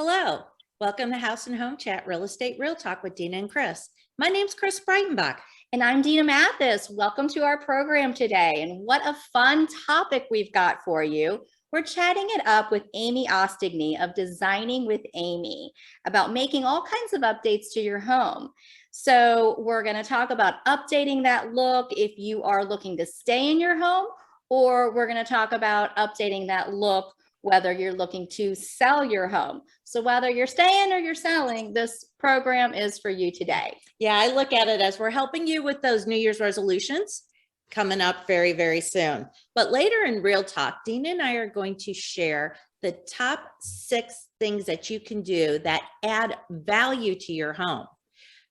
Hello, welcome to House and Home Chat Real Estate Real Talk with Dena and Chris. My name's Chris Breitenbach. And I'm Dena Mathis. Welcome to our program today. And what a fun topic we've got for you. We're chatting it up with Amy Ostigney of Designing with Amy about making all kinds of updates to your home. So we're going to talk about updating that look if you are looking to stay in your home, or we're going to talk about updating that look whether you're looking to sell your home. So whether you're staying or you're selling, this program is for you today. Yeah, I look at it as we're helping you with those New Year's resolutions coming up very, very soon. But later in Real Talk, Dena and I are going to share the top 6 things that you can do that add value to your home.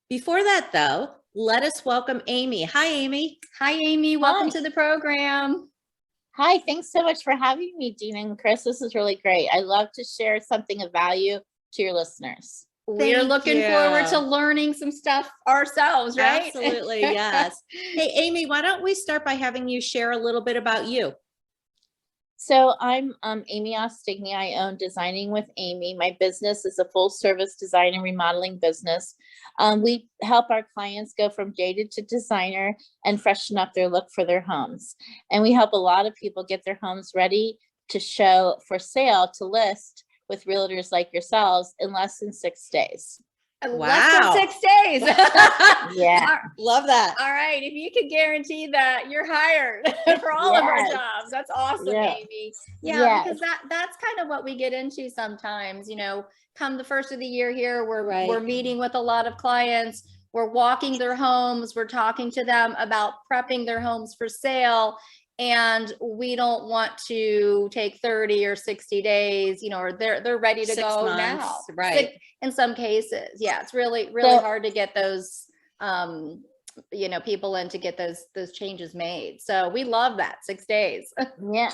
Before that, though, let us welcome Amy. Hi, Amy. Hi, Amy. Welcome to the program. Hi, thanks so much for having me, Dena and Chris. This is really great. I love to share something of value to your listeners. We're looking forward to learning some stuff ourselves, right? Absolutely, yes. Hey, Amy, why don't we start by having you share a little bit about you? So I'm Amy Ostigney. I own Designing with Amy. My business is a full service design and remodeling business. We help our clients go from jaded to designer and freshen up their look for their homes. And we help a lot of people get their homes ready to show for sale, to list with realtors like yourselves in less than 6 days. Wow. Less than 6 days. Yeah. Love that. All right. If you could guarantee that you're hired for all of our jobs, that's awesome, Amy. Yeah, because that's kind of what we get into sometimes, you know, come the first of the year here, we're meeting with a lot of clients, we're walking their homes, we're talking to them about prepping their homes for sale. And we don't want to take 30 or 60 days, you know, or they're ready to 6 go months, now. Right. In some cases. Yeah, it's really hard to get those, you know, people in to get those changes made. So we love that 6 days. Yeah.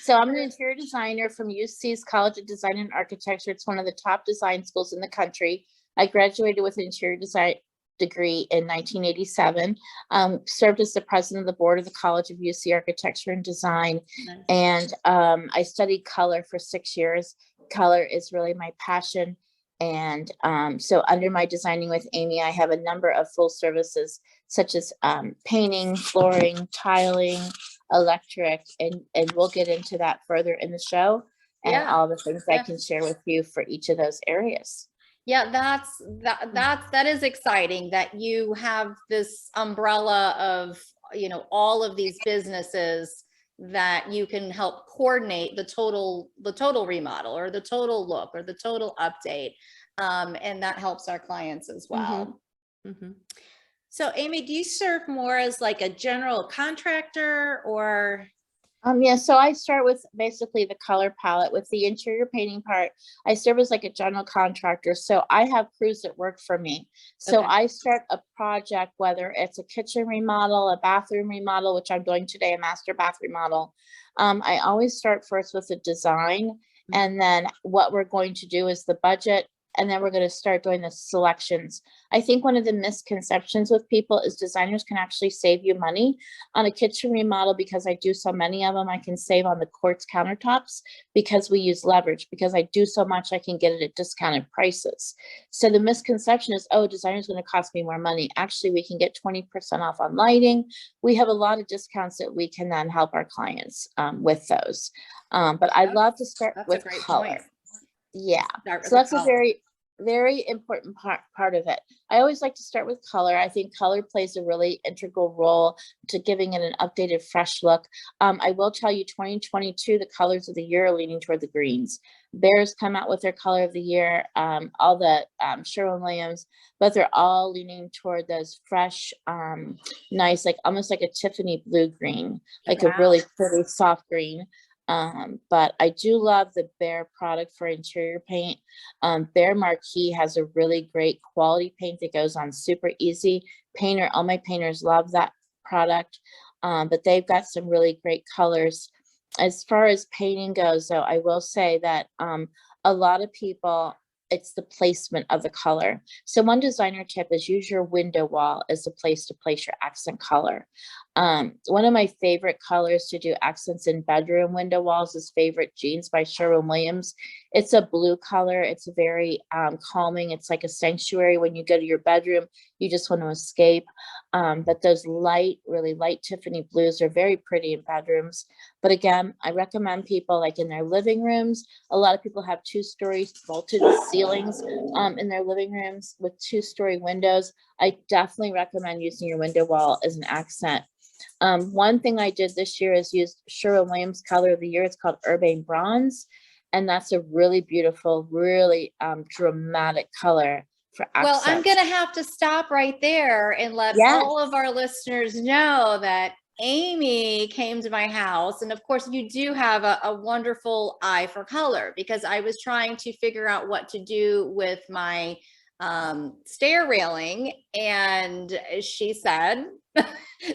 So I'm an interior designer from UC's College of Design and Architecture. It's one of the top design schools in the country. I graduated with an interior design degree in 1987, served as the president of the board of the College of UC Architecture and Design. Nice. And I studied color for 6 years. Color is really my passion. And so under my Designing with Amy, I have a number of full services such as painting, flooring, tiling, electric, and we'll get into that further in the show and all the things I can share with you for each of those areas. Yeah, that is exciting that you have this umbrella of, you know, all of these businesses that you can help coordinate the total remodel or the total look or the total update. And that helps our clients as well. Mm-hmm. Mm-hmm. So Amy, do you serve more as like a general contractor or? Yeah, so I start with basically the color palette. With the interior painting part, I serve as like a general contractor. So I have crews that work for me. So I start a project, whether it's a kitchen remodel, a bathroom remodel, which I'm doing today, a master bath remodel. I always start first with the design, and then what we're going to do is the budget, and then we're going to start doing the selections. I think one of the misconceptions with people is designers can actually save you money on a kitchen remodel. Because I do so many of them, I can save on the quartz countertops because we use leverage. Because I do so much, I can get it at discounted prices. So the misconception is, oh, designer's going to cost me more money. Actually, we can get 20% off on lighting. We have a lot of discounts that we can then help our clients with those. But I love to start with color. Yeah, so that's a very important part of it. I always like to start with color. I think color plays a really integral role to giving it an updated, fresh look. I will tell you, 2022, the colors of the year are leaning toward the greens. Bears come out with their color of the year, all the Sherwin-Williams, but they're all leaning toward those fresh, nice, like almost like a Tiffany blue green, like a really pretty soft green. But I do love the Behr product for interior paint. Behr Marquee has a really great quality paint that goes on super easy. All my painters love that product, but they've got some really great colors. As far as painting goes, though, I will say that a lot of people, it's the placement of the color. So one designer tip is use your window wall as a place to place your accent color. One of my favorite colors to do accents in bedroom window walls is Favorite Jeans by Sherwin-Williams. It's a blue color. It's very calming. It's like a sanctuary. When you go to your bedroom, you just want to escape. But those really light Tiffany blues are very pretty in bedrooms. But again, I recommend people like in their living rooms. A lot of people have 2-story vaulted ceilings in their living rooms with 2-story windows. I definitely recommend using your window wall as an accent. One thing I did this year is use Sherwin-Williams color of the year. It's called Urbane Bronze. And that's a really beautiful, really dramatic color for accents. Well, I'm going to have to stop right there and let all of our listeners know that Amy came to my house. And of course, you do have a wonderful eye for color, because I was trying to figure out what to do with my stair railing. And she said,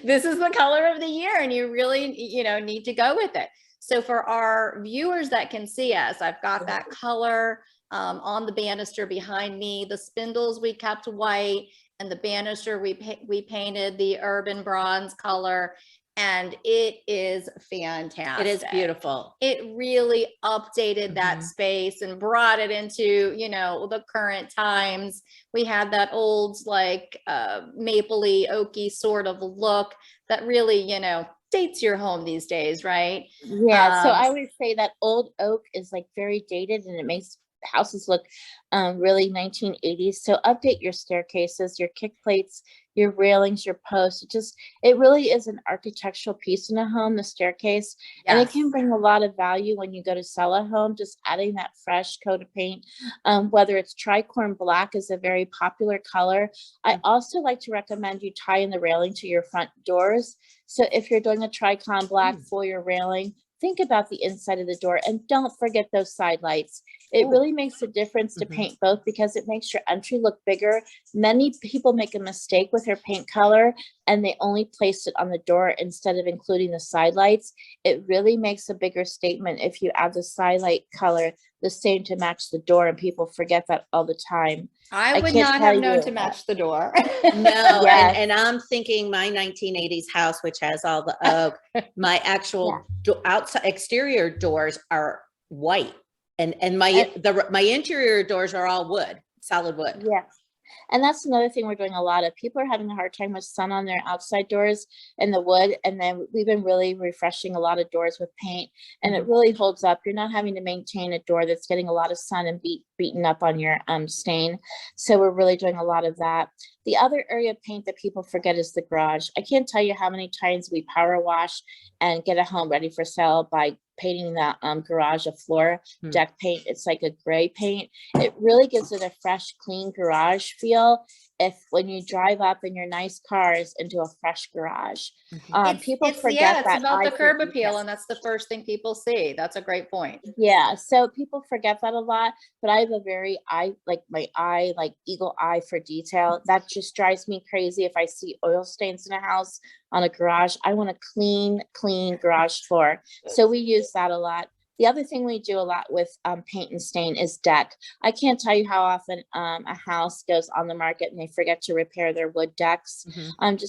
this is the color of the year and you really, need to go with it. So for our viewers that can see us, I've got that color on the banister behind me. The spindles we kept white, and the banister we painted the urban bronze color, and it is fantastic. It is beautiful. It really updated that space and brought it into, the current times. We had that old, like, mapley, oaky sort of look that really, dates your home these days, right? Yeah. So I would say that old oak is like very dated, and it makes houses look really 1980s. So update your staircases, your kick plates, your railings, your posts. It really is an architectural piece in a home, the staircase. And it can bring a lot of value when you go to sell a home, just adding that fresh coat of paint. Whether it's tricorn black is a very popular color. I also like to recommend you tie in the railing to your front doors. So if you're doing a tricon black for your railing, think about the inside of the door, and don't forget those side lights. It really makes a difference to paint both, because it makes your entry look bigger. Many people make a mistake with their paint color and they only place it on the door instead of including the side lights. It really makes a bigger statement if you add the side light color the same to match the door, and people forget that all the time. I would not have known to match the door. No, and I'm thinking my 1980s house, which has all the oak, my actual outside exterior doors are white, and my interior doors are all wood, solid wood. Yes. And that's another thing we're doing a lot of. People are having a hard time with sun on their outside doors in the wood. And then we've been really refreshing a lot of doors with paint, and it really holds up. You're not having to maintain a door that's getting a lot of sun and beaten up on your stain. So we're really doing a lot of that. The other area of paint that people forget is the garage. I can't tell you how many times we power wash and get a home ready for sale by painting that garage a floor deck paint. It's like a gray paint. It really gives it a fresh, clean garage feel when you drive up in your nice cars into a fresh garage. People forget that. It's about the curb appeal, and that's the first thing people see. That's a great point. Yeah, so people forget that a lot, but I have a very eagle eye for detail. That just drives me crazy. If I see oil stains in a house, on a garage, I want a clean garage floor. So we use that a lot. The other thing we do a lot with paint and stain is deck. I can't tell you how often a house goes on the market and they forget to repair their wood decks.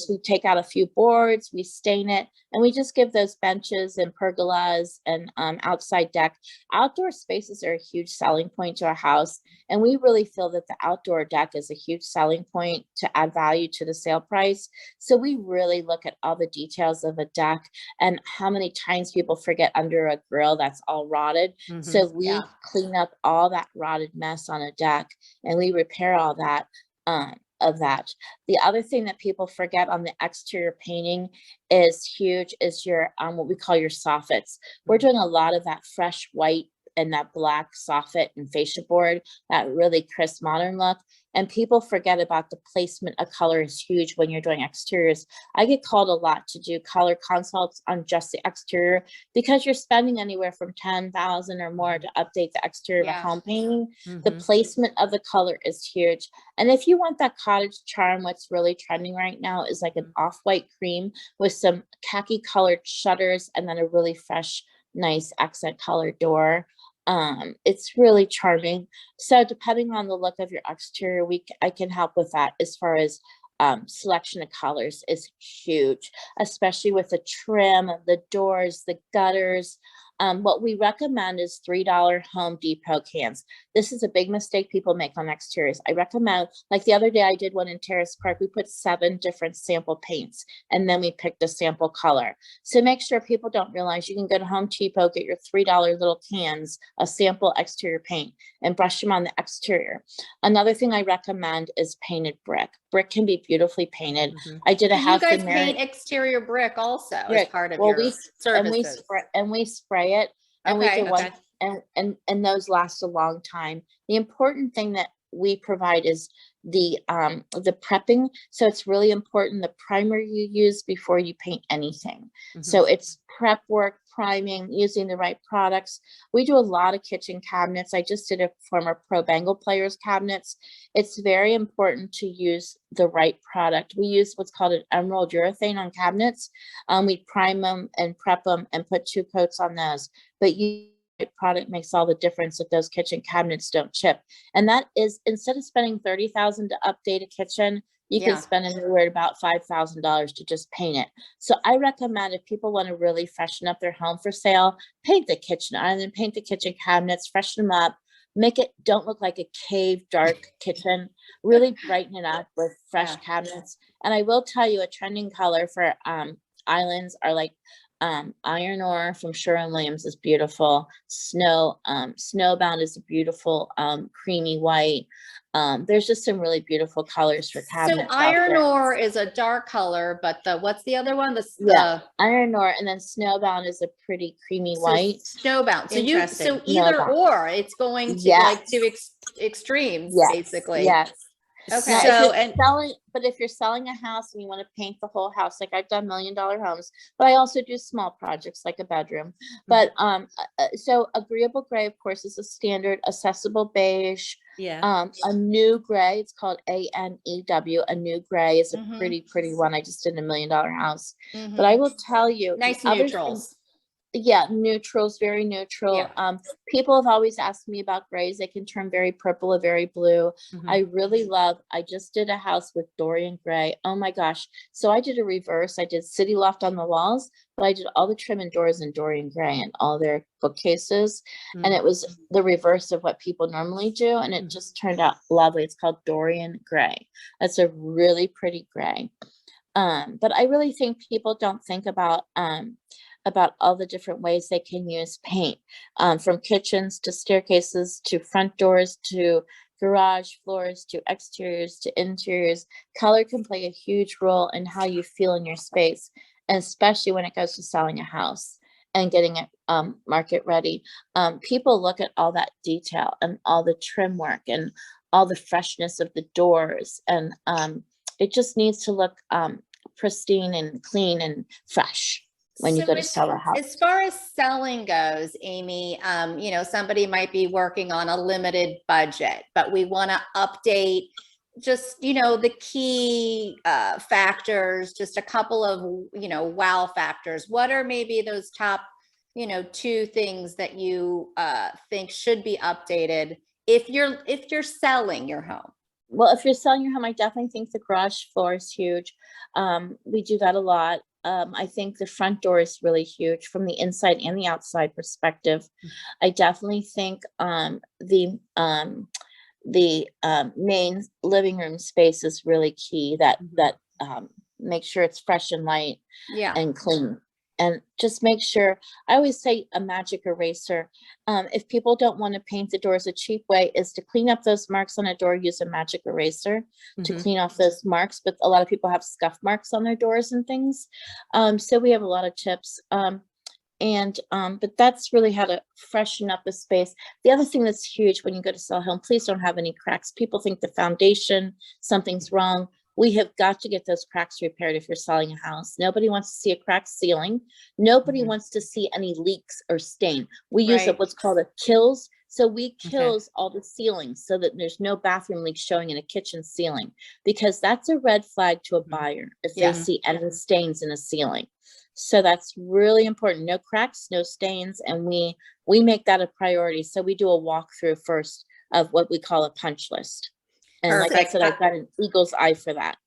We take out a few boards, we stain it, and we just give those benches and pergolas and outside deck. Outdoor spaces are a huge selling point to a house, and we really feel that the outdoor deck is a huge selling point to add value to the sale price. So we really look at all the details of a deck and how many times people forget under a grill that's all rotted. So we clean up all that rotted mess on a deck, and we repair all that of that. The other thing that people forget on the exterior painting is huge is your what we call your soffits. We're doing a lot of that fresh white and that black soffit and fascia board, that really crisp modern look. And people forget about the placement of color is huge when you're doing exteriors. I get called a lot to do color consults on just the exterior, because you're spending anywhere from $10,000 or more to update the exterior of a home painting. The placement of the color is huge. And if you want that cottage charm, what's really trending right now is like an off-white cream with some khaki colored shutters and then a really fresh, nice accent color door. It's really charming. So depending on the look of your exterior, I can help with that as far as selection of colors is huge, especially with the trim, the doors, the gutters. What we recommend is $3 Home Depot cans. This is a big mistake people make on exteriors. I recommend, like the other day I did one in Terrace Park, we put 7 different sample paints and then we picked a sample color. So make sure people don't realize you can go to Home Depot, get your $3 little cans of sample exterior paint and brush them on the exterior. Another thing I recommend is painted brick. Brick can be beautifully painted. I did a So house you guys in Mary. paint exterior brick also as Brick. part of Well, your we services. we spray it, and we Okay, do one, okay. and those last a long time. The important thing that we provide is the prepping. So it's really important the primer you use before you paint anything. So it's prep work, priming, using the right products. We do a lot of kitchen cabinets. I just did a former pro Bengal players cabinets. It's very important to use the right product. We use what's called an emerald urethane on cabinets. We prime them and prep them and put 2 coats on those. But product makes all the difference if those kitchen cabinets don't chip. And that is, instead of spending $30,000 to update a kitchen, you can spend anywhere about $5,000 to just paint it. So I recommend if people want to really freshen up their home for sale, paint the kitchen island, paint the kitchen cabinets, freshen them up, make it don't look like a cave dark kitchen, really brighten it up with fresh cabinets. And I will tell you a trending color for islands are like iron ore from Sherwin-Williams is beautiful. Snowbound is a beautiful creamy white. There's just some really beautiful colors for cabinets. So iron ore is a dark color, but what's the other one? Iron ore, and then snowbound is a pretty creamy white. Snowbound. So Interesting. Either or, it's going to like to extremes, basically. Yes. Okay. Now, if you're selling a house and you want to paint the whole house, like I've done $1 million homes, but I also do small projects like a bedroom. But so agreeable gray, of course, is a standard. Accessible beige. Yeah. A new gray, it's called ANEW. A new gray is a pretty one. I just did a $1 million house. But I will tell you, nice neutrals. Neutrals, very neutral. People have always asked me about grays. They can turn very purple or very blue. I just did a house with Dorian gray. Oh my gosh. So I did a reverse. I did City Loft on the walls, but I did all the trim and doors in Dorian gray and all their bookcases. And it was the reverse of what people normally do. And it just turned out lovely. It's called Dorian gray. That's a really pretty gray. But I really think people don't think about all the different ways they can use paint, from kitchens to staircases to front doors to garage floors to exteriors to interiors. Color can play a huge role in how you feel in your space, and especially when it goes to selling a house and getting it market ready. People look at all that detail and all the trim work and all the freshness of the doors, and it just needs to look pristine and clean and fresh when you go to sell a house. As far as selling goes, Amy, somebody might be working on a limited budget, but we want to update just, the key factors, just a couple of, wow factors. What are maybe those top, 2 things that you think should be updated if you're selling your home? Well, if you're selling your home, I definitely think the garage floor is huge. We do that a lot. I think the front door is really huge from the inside and the outside perspective. I definitely think the main living room space is really key. That make sure it's fresh and light and clean. And just make sure, I always say a magic eraser. If people don't want to paint the doors, a cheap way is to clean up those marks on a door, use a magic eraser to clean off those marks. But a lot of people have scuff marks on their doors and things. So we have a lot of tips. But that's really how to freshen up a space. The other thing that's huge when you go to sell a home, please don't have any cracks. People think the foundation, something's wrong. We have got to get those cracks repaired if you're selling a house. Nobody wants to see a cracked ceiling. Nobody wants to see any leaks or stain. We use what's called a kills. So we kills all the ceilings so that there's no bathroom leaks showing in a kitchen ceiling, because that's a red flag to a buyer if they see any stains in a ceiling. So that's really important. No cracks, no stains, and we make that a priority. So we do a walkthrough first of what we call a punch list. And like I said, I've got an eagle's eye for that.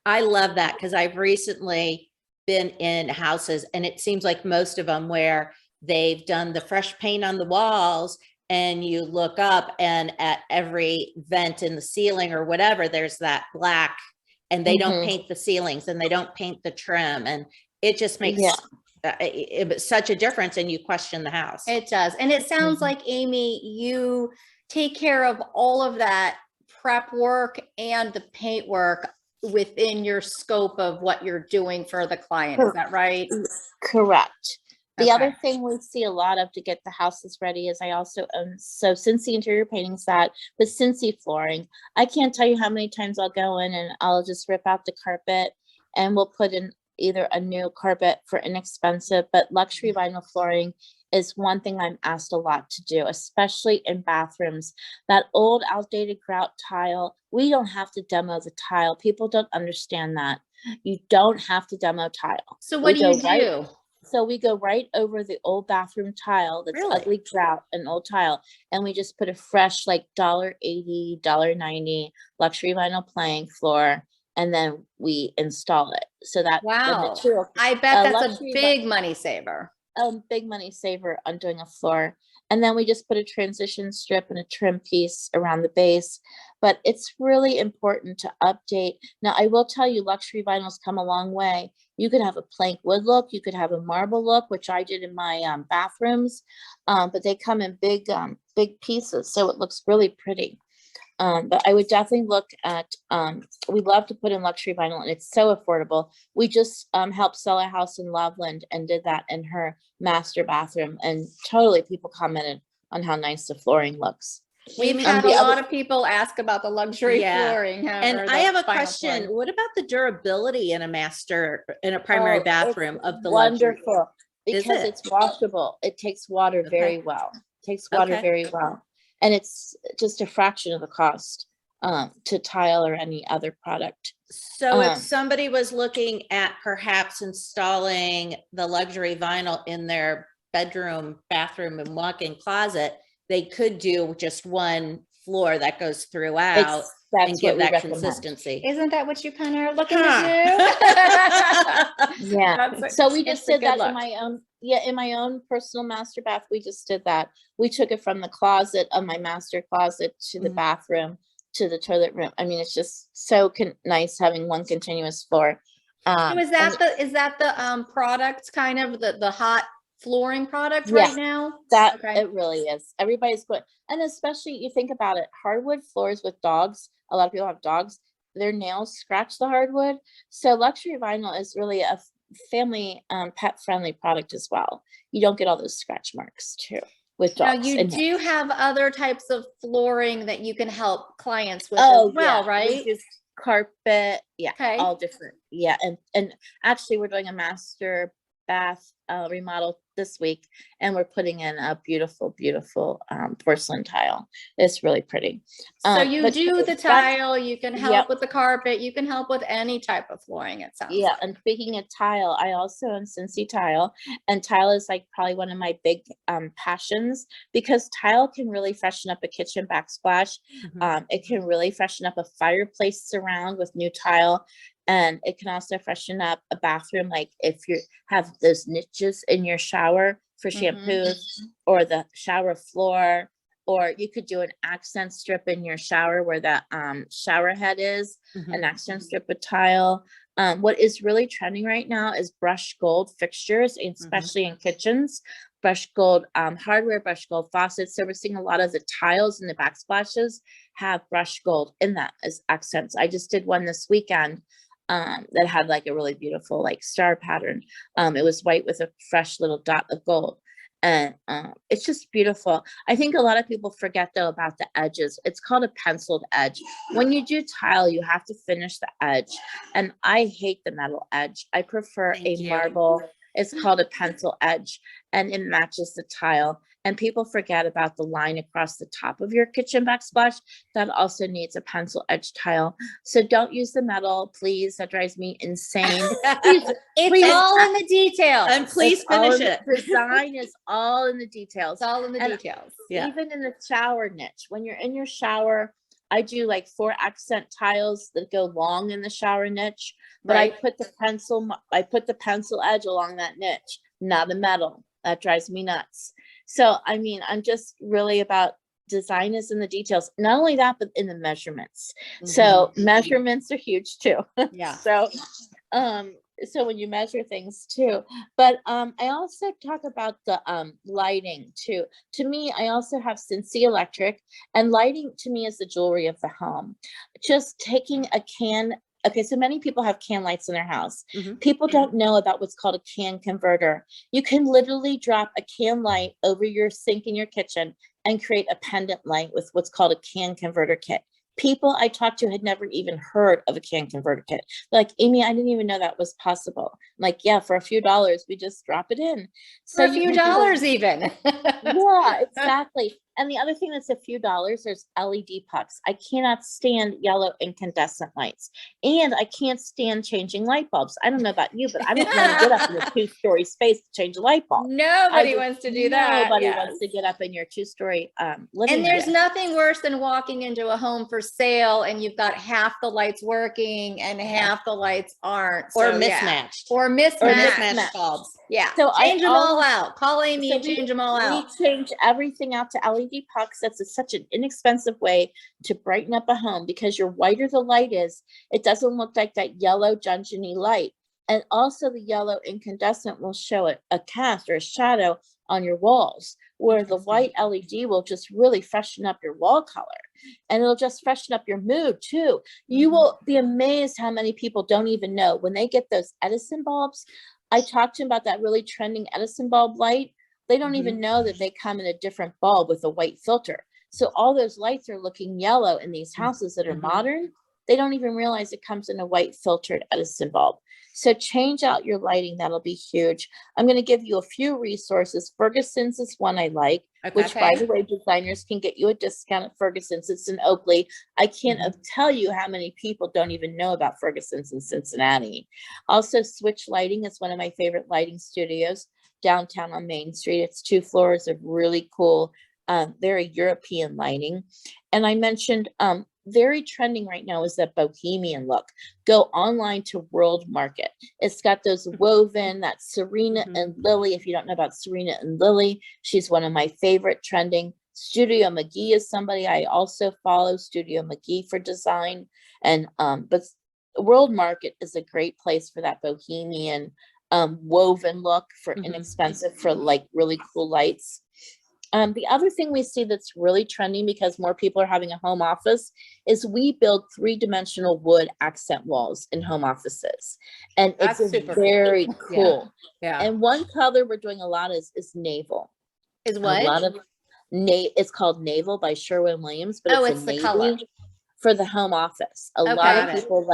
I love that because I've recently been in houses and it seems like most of them where they've done the fresh paint on the walls and you look up and at every vent in the ceiling or whatever, there's that black and they don't paint the ceilings and they don't paint the trim. And it just makes such a difference and you question the house. It does. And it sounds like, Amy, you take care of all of that prep work and the paint work within your scope of what you're doing for the client. Is that right? Correct. The Okay. other thing we see a lot of to get the houses ready is I also own, so Cincy interior painting set with Cincy flooring. I can't tell you how many times I'll go in and I'll just rip out the carpet and we'll put in either a new carpet for inexpensive, but luxury vinyl flooring is one thing I'm asked a lot to do, especially in bathrooms. That old outdated grout tile, we don't have to demo the tile. People don't understand that. You don't have to demo tile. So what do you do? So we go right over the old bathroom tile that's Really? ugly grout, an old tile, and we just put a fresh like $1.80, $1.90 luxury vinyl plank floor, and then we install it. So that the Wow. material, I bet that's a luxury big money saver. big money saver on doing a floor. And then we just put a transition strip and a trim piece around the base. But it's really important to update. Now, I will tell you, luxury vinyls come a long way. You could have a plank wood look, you could have a marble look, which I did in my bathrooms, but they come in big pieces, so it looks really pretty. But I would definitely look at, we love to put in luxury vinyl and it's so affordable. We just helped sell a house in Loveland and did that in her master bathroom, and totally people commented on how nice the flooring looks. We've Amy, had the a other- lot of people ask about the luxury Yeah. flooring. and I have a question. What about the durability in a primary Oh, bathroom it's of the luxury? wonderful Is because it? it's washable. It takes water very well. Takes water Okay. very well, and it's just a fraction of the cost to tile or any other product. So if somebody was looking at perhaps installing the luxury vinyl in their bedroom, bathroom, and walk-in closet, they could do just one floor that goes throughout and That's give what we that recommend. consistency. Isn't that what you kind of are looking Huh. to do? Yeah. That's So we it's just a did good that look. in my own, in my own personal master bath. We just did that. We took it from the closet of my master closet to the Mhm. bathroom to the toilet room. I mean, it's just so nice having one continuous floor. So is that the product kind of the hot flooring product Yeah. right now? That Okay. it really is. Everybody's going, and especially you think about it, hardwood floors with dogs. A lot of people have dogs. Their nails scratch the hardwood. So luxury vinyl is really a family pet friendly product as well. You don't get all those scratch marks too with Now dogs. you and do have other types of flooring that you can help clients with Oh as well, yeah, right? we just carpet, Okay. all different. Yeah, and actually we're doing a master bath remodel this week, and we're putting in a beautiful porcelain tile. It's really pretty. So you but do the that's- tile, you can help Yep. with the carpet, you can help with any type of flooring, it sounds Yeah, like. and speaking of tile, I also own Cincy tile, and tile is like probably one of my big passions, because tile can really freshen up a kitchen backsplash. Mhm. It can really freshen up a fireplace surround with new tile, and it can also freshen up a bathroom, like if you have those niches in your shower for shampoos or the shower floor, or you could do an accent strip in your shower where the shower head is, an accent strip with tile. What is really trending right now is brushed gold fixtures, especially in kitchens. Brushed gold hardware, brushed gold faucets. So we're seeing a lot of the tiles and the backsplashes have brushed gold in that as accents. I just did one this weekend that had like a really beautiful like star pattern. It was white with a fresh little dot of gold. And it's just beautiful. I think a lot of people forget though about the edges. It's called a penciled edge. When you do tile, you have to finish the edge. And I hate the metal edge. I prefer Thank a you. marble. It's called a pencil edge, and it matches the tile. And people forget about the line across the top of your kitchen backsplash. That also needs a pencil edge tile. So don't use the metal, please. That drives me insane. Please, It's all in the details. And please it's all finish in it. the design is all in the details. It's all in the And details. Yeah. Even in the shower niche, when you're in your shower, I do like 4 accent tiles that go long in the shower niche, but Right. I put the pencil edge along that niche, not a metal. That drives me nuts. So, I mean, I'm just really about design is in the details. Not only that, but in the measurements. So measurements are huge too. Yeah. So when you measure things too, but I also talk about the lighting too. To me, I also have Cincy Electric, and lighting to me is the jewelry of the home. Just taking a can. Okay, so many people have can lights in their house. People don't know about what's called a can converter. You can literally drop a can light over your sink in your kitchen and create a pendant light with what's called a can converter kit. People I talked to had never even heard of a can converter kit. Like, Amy, I didn't even know that was possible. I'm like, yeah, for a few dollars, we just drop it in. For So a few dollars even. Yeah, exactly. And the other thing that's a few dollars, there's LED pucks. I cannot stand yellow incandescent lights. And I can't stand changing light bulbs. I don't know about you, but I don't want to get up in a 2-story space to change a light bulb. Nobody wants to do that. Nobody Yes. wants to get up in your 2-story living And there's room. nothing worse than walking into a home for sale and you've got half the lights working and half the lights aren't. Or So, yeah. mismatched. Or mismatched. Mismatched bulbs. Yeah. So change them all out. Call Amy So and change them all out. We change everything out to LED pucks. That's such an inexpensive way to brighten up a home, because your whiter the light is, it doesn't look like that yellow dungeony light. And also the yellow incandescent will show a cast or a shadow on your walls, where the white LED will just really freshen up your wall color. And it'll just freshen up your mood too. You will be amazed how many people don't even know when they get those Edison bulbs. I talked to them about that really trending Edison bulb light. They don't even know that they come in a different bulb with a white filter. So all those lights are looking yellow in these houses that are modern. They don't even realize it comes in a white filtered Edison bulb. So change out your lighting. That'll be huge. I'm going to give you a few resources. Ferguson's is one I like, which by the way, designers can get you a discount at Ferguson's. It's in Oakley. I can't tell you how many people don't even know about Ferguson's in Cincinnati. Also, Switch Lighting is one of my favorite lighting studios downtown on Main Street. It's 2 floors of really cool, very European lighting. And I mentioned very trending right now is that bohemian look. Go online to World Market. It's got those woven, that Serena and Lily. If you don't know about Serena and Lily, she's one of my favorite trending. Studio McGee is somebody I also follow, Studio McGee for design. And but World Market is a great place for that bohemian woven look for inexpensive, for like really cool lights. The other thing we see that's really trending, because more people are having a home office, is we build 3-dimensional wood accent walls in home offices. And That's it's super very cool. Yeah. And one color we're doing a lot is naval. Is A what? lot of it's called Naval by Sherwin-Williams, but It's the color for the home office. A lot of people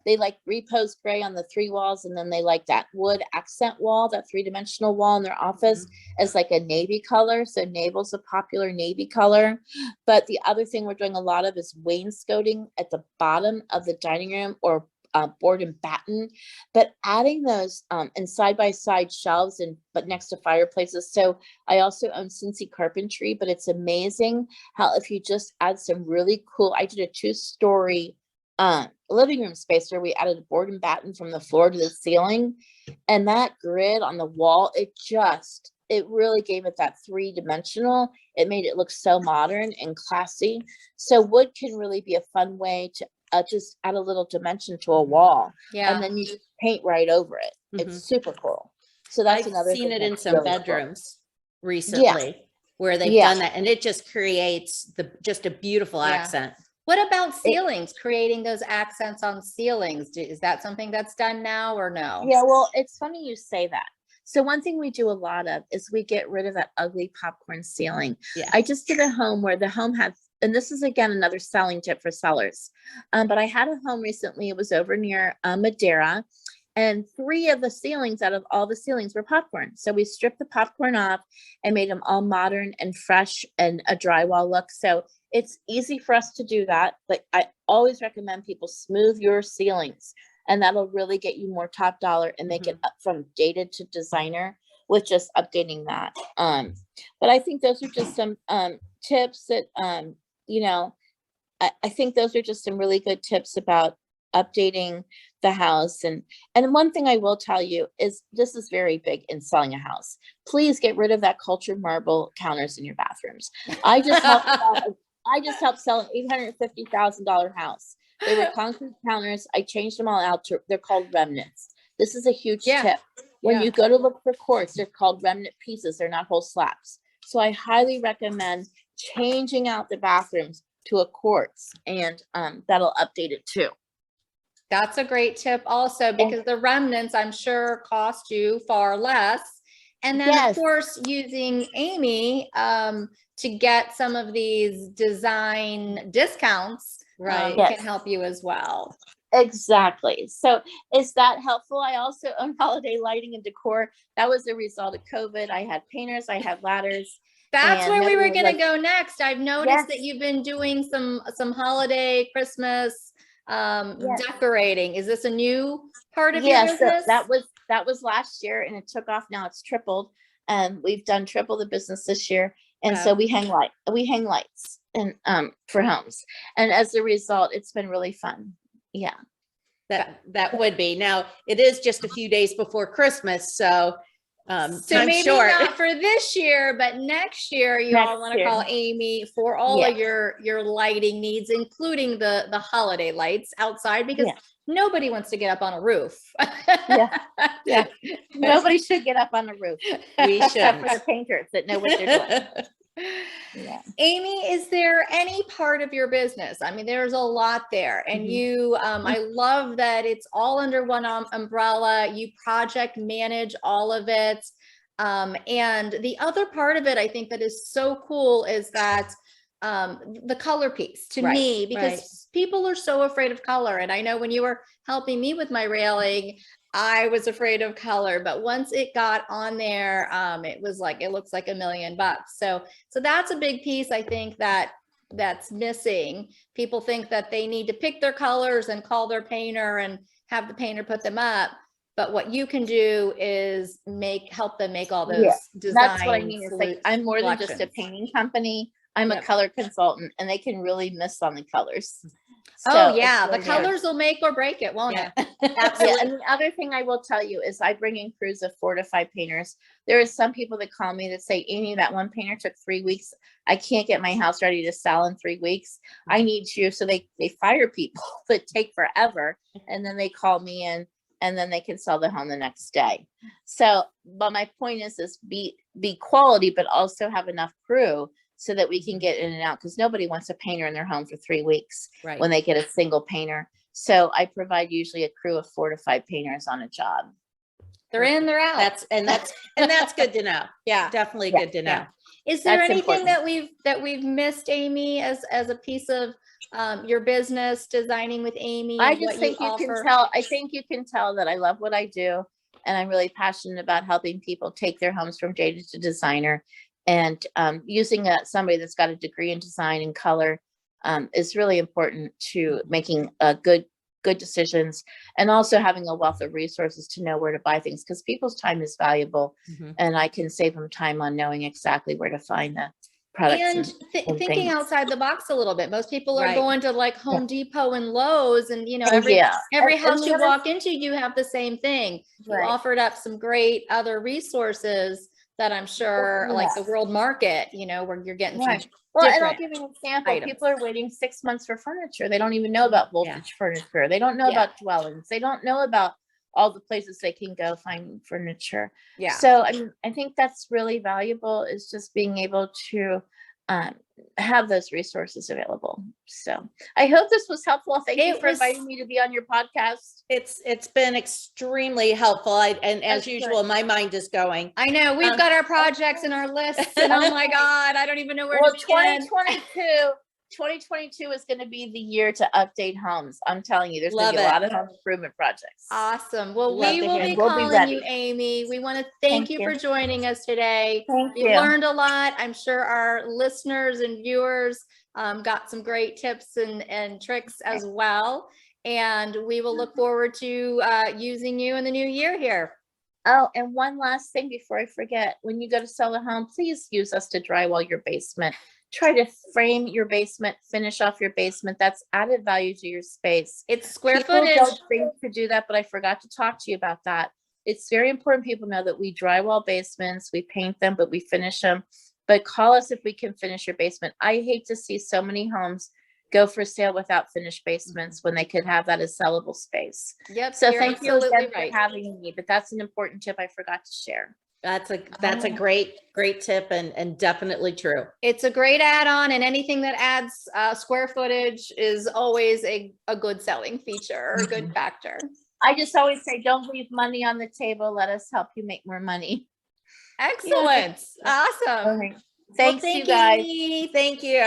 they like repose gray on the 3 walls, and then they like that wood accent wall, that 3-dimensional wall in their office as like a navy color. So naval's a popular navy color. But the other thing we're doing a lot of is wainscoting at the bottom of the dining room, or board and batten, but adding those in side-by-side shelves but next to fireplaces. So I also own Cincy Carpentry, but it's amazing how if you just add some really cool, I did a 2-story living room space where we added a board and batten from the floor to the ceiling, and that grid on the wall, it really gave it that 3-dimensional. It made it look so modern and classy. So wood can really be a fun way to just add a little dimension to a wall. And then you just paint right over it. It's super cool. So that's another I've seen thing it in that's some really cool. bedrooms recently where they've done that, and it just creates just a beautiful accent. What about ceilings? Creating those accents on ceilings. Is that something that's done now or no? Yeah, well, it's funny you say that. So one thing we do a lot of is we get rid of that ugly popcorn ceiling. I just did a home where the home had, and this is again another selling tip for sellers, but I had a home recently. It was over near Madeira, and 3 of the ceilings out of all the ceilings were popcorn. So we stripped the popcorn off and made them all modern and fresh and a drywall look. So it's easy for us to do that, but I always recommend people smooth your ceilings, and that'll really get you more top dollar and make it up from dated to designer with just updating that. But I think those are just some tips that, you know, I think those are just some really good tips about updating the house. And one thing I will tell you is this is very big in selling a house. Please get rid of that cultured marble counters in your bathrooms. I just helped sell an $850,000 house. They were concrete counters. I changed them all out to, they're called remnants. This is a huge tip. When you go to look for quartz, they're called remnant pieces. They're not whole slabs. So I highly recommend changing out the bathrooms to a quartz, and that'll update it too. That's a great tip also, because the remnants, I'm sure, cost you far less. And then of course, using Amy to get some of these design discounts can help you as well. Exactly. So is that helpful? I also own holiday lighting and decor. That was a result of COVID. I had painters, I had ladders. That's where we were going to go next. I've noticed that you've been doing some holiday, Christmas decorating. Is this a new part of your business? So that was last year, and it took off. Now it's tripled, and we've done triple the business this year. And so we hang lights and for homes, and as a result, it's been really fun. Yeah, that would be. Now it is just a few days before Christmas, so maybe short. not for this year, but next year you all want to call Amy for all of your lighting needs, including the holiday lights outside, because nobody wants to get up on a roof. Nobody should get up on a roof. We should, for the painters that know what they're doing. Amy, is there any part of your business? I mean, there's a lot there, and you, I love that it's all under one umbrella. You project manage all of it. And the other part of it, I think that is so cool is that the color piece to me, because people are so afraid of color. And I know when you were helping me with my railing, I was afraid of color, but once it got on there, it was like, it looks like $1 million. So that's a big piece. I think that's missing. People think that they need to pick their colors and call their painter and have the painter put them up. But what you can do is help them make all those designs. That's what I mean. It's like, I'm more than just a painting company. I'm a color consultant, and they can really miss on the colors. So the colors will make or break it, won't it? Absolutely. And the other thing I will tell you is I bring in crews of 4 to 5 painters. There are some people that call me that say, Amy, that one painter took 3 weeks. I can't get my house ready to sell in 3 weeks. I need you. So they fire people that take forever, and then they call me in, and then they can sell the home the next day. So, but my point is be quality, but also have enough crew so that we can get in and out, because nobody wants a painter in their home for 3 weeks when they get a single painter. So I provide usually a crew of 4 to 5 painters on a job. They're in, they're out. That's good to know. Yeah, definitely good to know. Is there anything that we've missed, Amy, as a piece of your business, designing with Amy? I just think you can tell. I think you can tell that I love what I do, and I'm really passionate about helping people take their homes from data to designer. And using somebody that's got a degree in design and color is really important to making good decisions, and also having a wealth of resources to know where to buy things, because people's time is valuable, and I can save them time on knowing exactly where to find the products. And thinking outside the box a little bit. Most people are going to like Home Depot and Lowe's, and every house you walk into, you have the same thing. You offered up some great other resources that I'm sure, like the world market, where you're getting some and I'll give you an example. Items. People are waiting 6 months for furniture. They don't even know about voltage furniture. They don't know about dwellings. They don't know about all the places they can go find furniture. So I think that's really valuable, is just being able to have those resources available. So I hope this was helpful. Thank you for inviting me to be on your podcast. It's been extremely helpful. And as usual, my mind is going. I know we've got our projects and our lists, and oh my God, I don't even know where to begin. 2022 is going to be the year to update homes. I'm telling you, there's going to be a lot of home improvement projects. Awesome. Well, we will be calling you, Amy. We want to thank you for joining us today. We learned a lot. I'm sure our listeners and viewers got some great tips and tricks as well. And we will look forward to using you in the new year here. Oh, and one last thing before I forget, when you go to sell a home, please use us to drywall your basement. try to frame your basement, finish off your basement. That's added value to your space. It's square People footage. don't think to do that, but I forgot to talk to you about that. It's very important people know that we drywall basements, we paint them, but we finish them. But call us if we can finish your basement. I hate to see so many homes go for sale without finished basements when they could have that as sellable space. Yep. So you're thank you absolutely again right. for having me, but that's an important tip I forgot to share. That's a great tip and definitely true. It's a great add-on, and anything that adds square footage is always a good selling feature or a good factor. I just always say, don't leave money on the table. Let us help you make more money. Excellent. Awesome. Okay. Thanks, Well, you guys. Amy. Thank you.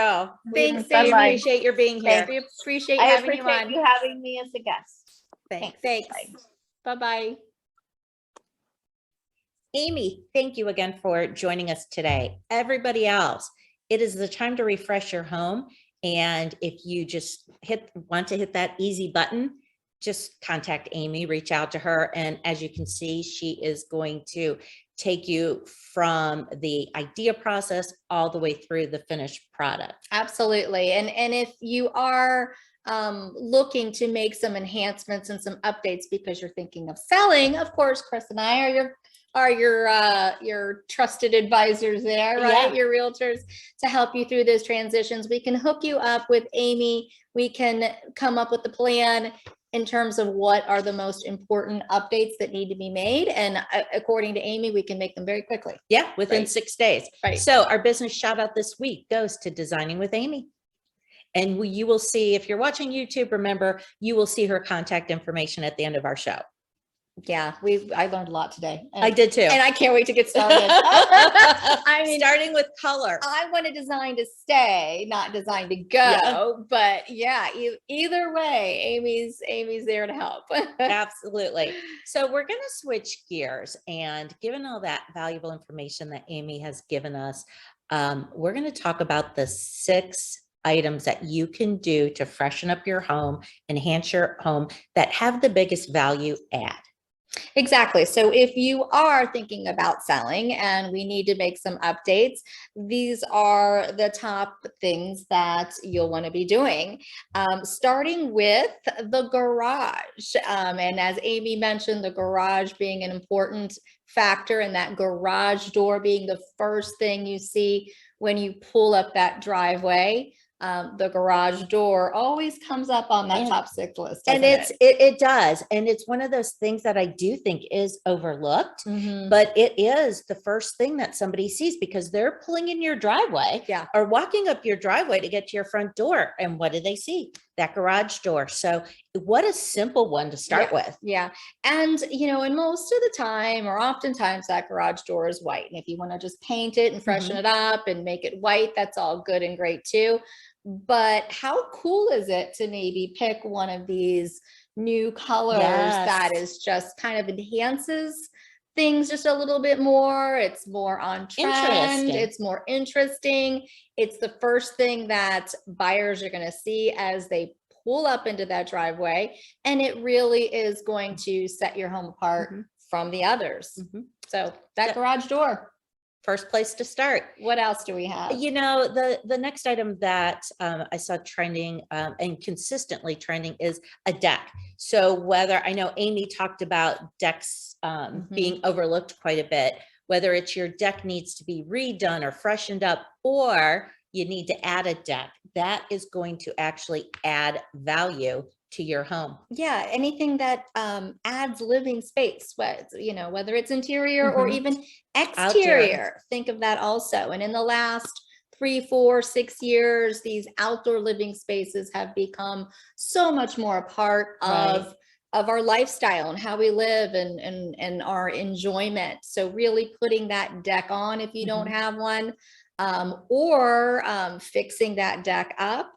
Thanks, We Amy. appreciate your being here. We appreciate I having you appreciate on. you having me as a guest. Thanks. Thanks. Bye-bye. Amy, thank you again for joining us today. Everybody else, it is the time to refresh your home. And if you just want to hit that easy button, just contact Amy, reach out to her. And as you can see, she is going to take you from the idea process all the way through the finished product. Absolutely. And if you are looking to make some enhancements and some updates because you're thinking of selling, of course, Chris and I are your trusted advisors there, right? Yeah. Your realtors to help you through those transitions. We can hook you up with Amy. We can come up with the plan in terms of what are the most important updates that need to be made. And according to Amy, we can make them very quickly. Yeah, within Right. 6 days. Right. So our business shout out this week goes to Designing with Amy. And you will see, if you're watching YouTube, remember, you will see her contact information at the end of our show. Yeah, I learned a lot today. I did too. And I can't wait to get started. I mean, starting with color. I want to design to stay, not design to go. Yeah. But yeah, either way, Amy's there to help. Absolutely. So we're going to switch gears, and given all that valuable information that Amy has given us, we're going to talk about the 6 items that you can do to freshen up your home, enhance your home, that have the biggest value add. Exactly. So if you are thinking about selling and we need to make some updates, these are the top things that you'll want to be doing. Starting with the garage. And as Amy mentioned, the garage being an important factor, and that garage door being the first thing you see when you pull up that driveway. The garage door always comes up on that top 6 list. And it does. And it's one of those things that I do think is overlooked, but it is the first thing that somebody sees because they're pulling in your driveway or walking up your driveway to get to your front door. And what do they see? That garage door. So what a simple one to start with. Yeah. And, and most of the time, or oftentimes, that garage door is white. And if you want to just paint it and freshen it up and make it white, that's all good and great too. But how cool is it to maybe pick one of these new colors that is just kind of enhances things just a little bit more? It's more on trend. It's more interesting. It's the first thing that buyers are going to see as they pull up into that driveway. And it really is going to set your home apart from the others. So that garage door. First place to start. What else do we have? The next item that I saw trending and consistently trending is a deck. So whether, I know Amy talked about decks being overlooked quite a bit, whether it's your deck needs to be redone or freshened up, or you need to add a deck, that is going to actually add value to your home. Yeah, anything that adds living space, whether it's interior or even exterior. Think of that also. And in the last 3, 4, 6 years, these outdoor living spaces have become so much more a part of our lifestyle and how we live and our enjoyment. So really putting that deck on if you don't have one, or fixing that deck up.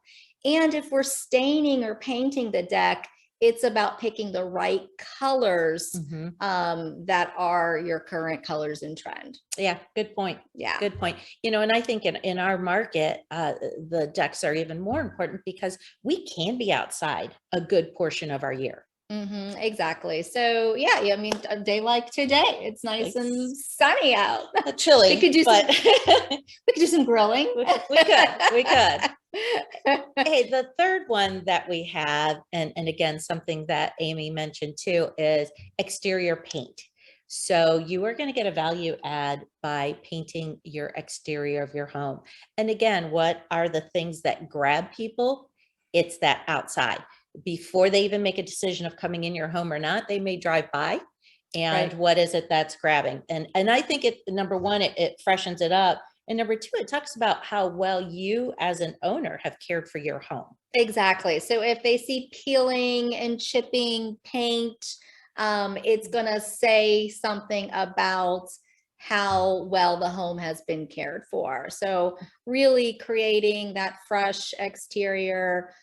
And if we're staining or painting the deck, it's about picking the right colors that are your current colors in trend. Yeah, good point. Yeah, good point. And I think in our market, the decks are even more important because we can be outside a good portion of our year. Exactly. So yeah, I mean, a day like today, it's nice and sunny out. Chilly, We could do but we could do some grilling. we could. Hey, the third one that we have, and again, something that Amy mentioned too, is exterior paint. So you are going to get a value add by painting your exterior of your home. And again, what are the things that grab people? It's that outside. Before they even make a decision of coming in your home or not, they may drive by. And Right. what is it that's grabbing? And I think number one, it freshens it up. And number two, it talks about how well you as an owner have cared for your home. Exactly. So if they see peeling and chipping paint, it's going to say something about how well the home has been cared for. So really creating that fresh exterior,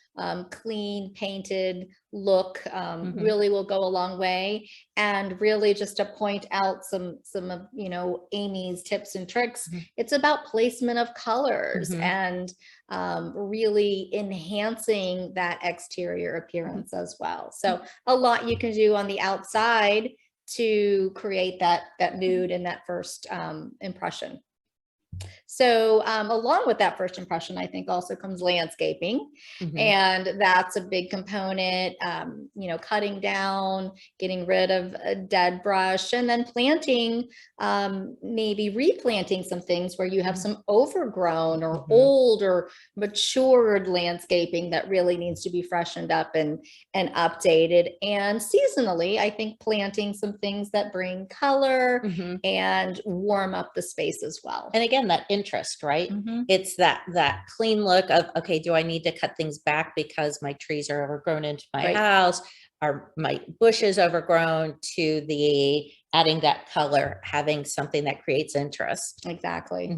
clean painted look really will go a long way. And really just to point out some of, Amy's tips and tricks, it's about placement of colors and really enhancing that exterior appearance as well. So a lot you can do on the outside to create that mood and that first impression. So along with that first impression, I think also comes landscaping. And that's a big component, cutting down, getting rid of a dead brush, and then planting, maybe replanting some things where you have some overgrown or old or matured landscaping that really needs to be freshened up and updated. And seasonally, I think planting some things that bring color and warm up the space as well. And again, that interest, right? It's that clean look of, okay, do I need to cut things back because my trees are overgrown into my house? Are my bushes overgrown? To the adding that color, having something that creates interest. Exactly.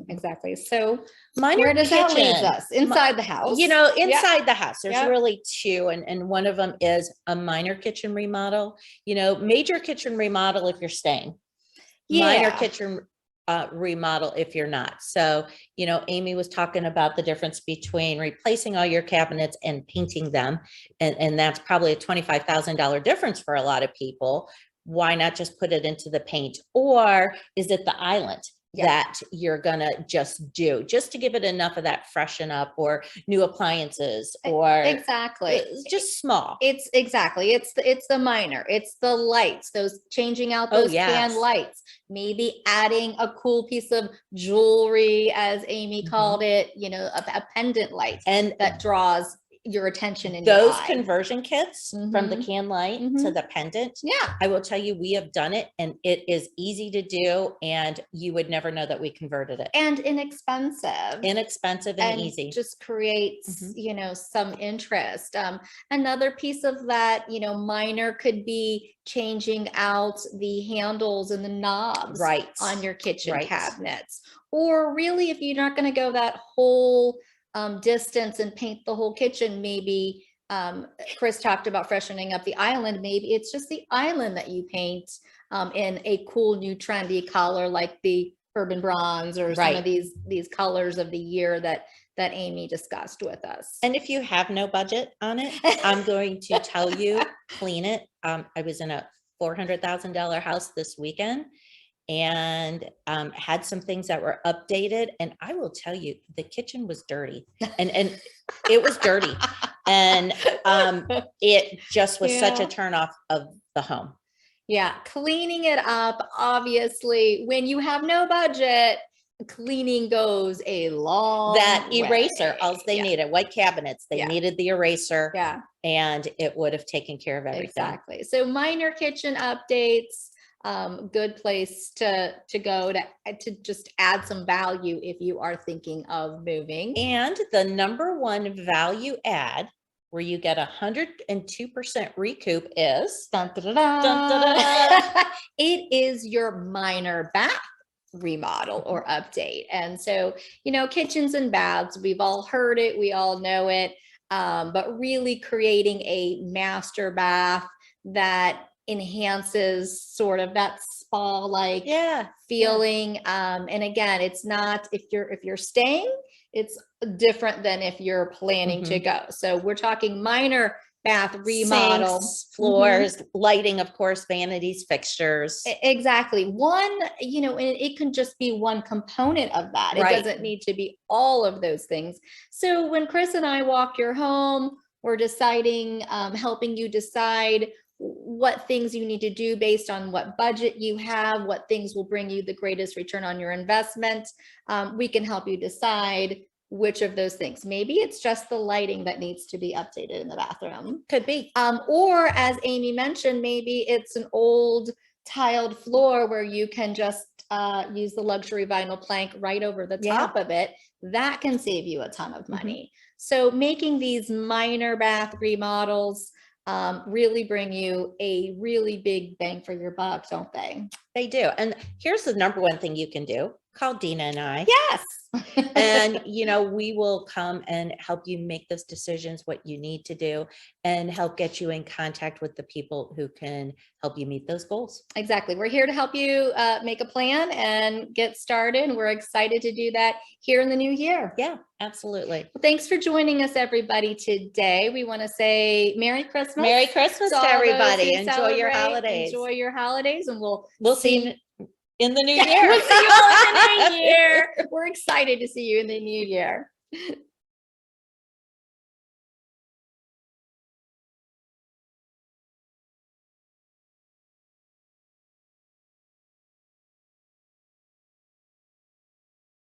So where does that leave us? Inside the house? Inside the house, there's really two, and one of them is a minor kitchen remodel. Major kitchen remodel if you're staying. Minor kitchen remodel if you're not. So, Amy was talking about the difference between replacing all your cabinets and painting them. And that's probably a $25,000 difference for a lot of people. Why not just put it into the paint? Or is it the island that you're gonna just do just to give it enough of that freshen up, or new appliances, or just small? It's the minor, it's the lights, those changing out those can lights, maybe adding a cool piece of jewelry, as Amy called it, a pendant light, and that draws your attention in those conversion kits from the can light to the pendant. Yeah, I will tell you, we have done it, and it is easy to do, and you would never know that we converted it. And inexpensive and easy. Just creates some interest. Another piece of that minor could be changing out the handles and the knobs on your kitchen cabinets. Or really, if you're not going to go that whole distance and paint the whole kitchen, maybe Chris talked about freshening up the island. Maybe it's just the island that you paint in a cool new trendy color, like the urban bronze or some of these colors of the year that Amy discussed with us. And if you have no budget on it, I'm going to tell you, clean it. I was in a $400,000 house this weekend, and had some things that were updated, and I will tell you, the kitchen was dirty, and it was dirty, and it just was such a turn off of the home. Yeah, cleaning it up, obviously, when you have no budget, cleaning goes a long eraser, way. all they needed, white cabinets, they needed the eraser, and it would have taken care of everything. Exactly. So minor kitchen updates, good place to go to just add some value if you are thinking of moving. And the number one value add where you get 102% recoup is it is your minor bath remodel or update. And so, kitchens and baths, we've all heard it, we all know it, but really creating a master bath that enhances sort of that spa-like feeling. And again, it's not, if you're staying, it's different than if you're planning to go. So we're talking minor bath remodel. Sinks, floors, lighting, of course, vanities, fixtures. Exactly. One, and it can just be one component of that. Right. It doesn't need to be all of those things. So when Chris and I walk your home, we're deciding, helping you decide what things you need to do based on what budget you have, what things will bring you the greatest return on your investment. We can help you decide which of those things. Maybe it's just the lighting that needs to be updated in the bathroom. Could be. Or as Amy mentioned, maybe it's an old tiled floor where you can just use the luxury vinyl plank right over the top of it. That can save you a ton of money. So making these minor bath remodels really bring you a really big bang for your buck, don't they? They do. And here's the number one thing you can do. Call Dena and I. Yes. And, we will come and help you make those decisions, what you need to do, and help get you in contact with the people who can help you meet those goals. Exactly. We're here to help you make a plan and get started. We're excited to do that here in the new year. Yeah, absolutely. Well, thanks for joining us, everybody, today. We want to say Merry Christmas. Merry Christmas to all those who everybody. Enjoy your celebrate. holidays. Enjoy your holidays, and we'll see you in the new year. We'll see you all in the new year. We're excited to see you in the new year.